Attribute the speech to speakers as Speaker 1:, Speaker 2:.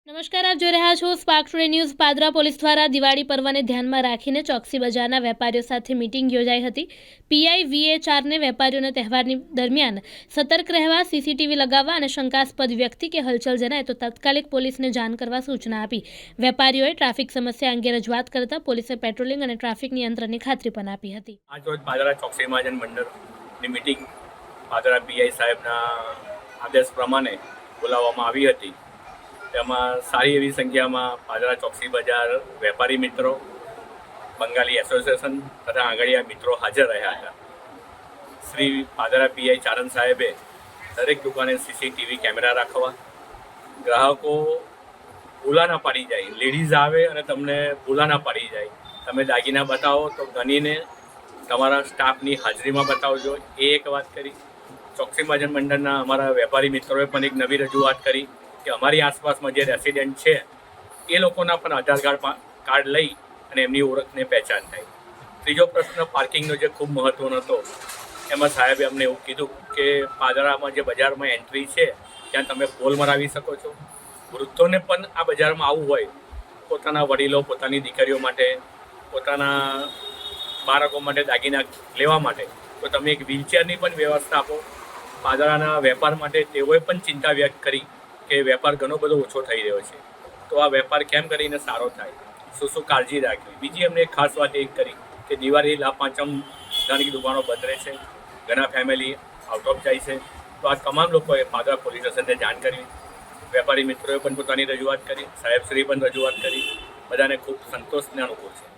Speaker 1: નમસ્કાર, આપ જોઈ રહ્યા છો spark today news. Padra police દ્વારા દિવાળી પર્વને ધ્યાનમાં રાખીને ચોકસી બજારના વેપારીઓ સાથે મીટિંગ યોજાઈ હતી। પીઆઈ VA4ને વેપારીઓને તહેવારની દરમિયાન સતર્ક રહેવા, સીસીટીવી લગાવવા અને શંકાસ્પદ વ્યક્તિ કે હલચલ જણાય તો તાત્કાલિક પોલીસને જાણ કરવા સૂચના આપી। વેપારીઓએ ટ્રાફિક સમસ્યા અંગે રજૂઆત કરતા પોલીસે પેટ્રોલિંગ અને ટ્રાફિક નિયંત્રણની ખાતરી પણ આપી હતી।
Speaker 2: આજ રોજ પાદરા ચોકસી મહાજન મંડળની મીટિંગ પાદરા પીઆઈ સાહેબના આદેશ પ્રમાણે બોલાવવામાં આવી હતી। તેમાં સારી એવી સંખ્યામાં પાદરા ચોકસી બજાર વેપારી મિત્રો, બંગાળી એસોસિએશન તથા આંગળીયા મિત્રો હાજર રહ્યા હતા। શ્રી પાદરા પીઆઈ ચારણ સાહેબે દરેક દુકાને સીસીટીવી કેમેરા રાખવા, ગ્રાહકો ભૂલા ના પાડી જાય, લેડીઝ આવે અને તમને ભૂલા ના પાડી જાય, તમે દાગીના બતાવો તો ગણીને તમારા સ્ટાફની હાજરીમાં બતાવજો, એ એક વાત કરી। ચોકસી મહાજન મંડળના અમારા વેપારી મિત્રોએ પણ એક નવી રજૂઆત કરી કે અમારી આસપાસમાં જે રેસિડેન્ટ છે એ લોકોના પણ આધાર કાર્ડ લઈ અને એમની ઓળખને પહેચાન થાય। ત્રીજો પ્રશ્ન પાર્કિંગનો જે ખૂબ મહત્વનો હતો, એમાં સાહેબે અમને એવું કીધું કે પાદરામાં જે બજારમાં એન્ટ્રી છે ત્યાં તમે પોલ મરાવી શકો છો। વૃદ્ધોને પણ આ બજારમાં આવવું હોય, પોતાના વડીલો, પોતાની દીકરીઓ માટે, પોતાના બાળકો માટે દાગીના લેવા માટે, તો તમે એક વ્હીલચેરની પણ વ્યવસ્થા આપો। પાદરાના વેપાર માટે તેઓએ પણ ચિંતા વ્યક્ત કરી કે વેપાર ઘણો બધો ઓછો થઈ રહ્યો છે, તો આ વેપાર કેમ કરીને સારો થાય, શું કાળજી રાખવી। બીજી એમને એક ખાસ વાત એ કરી કે દિવાળી, લાભ પાંચમ ઘણી દુકાનો બંધ રહે છે, ઘણા ફેમિલી આઉટ ઓફ જાય છે, તો આ તમામ લોકોએ પાદરા પોલીસ સ્ટેશનને જાણ કરી। વેપારી મિત્રોએ પણ પોતાની રજૂઆત કરી, સાહેબશ્રી પણ રજૂઆત કરી, બધાને ખૂબ સંતોષને અનુકૂળ છે।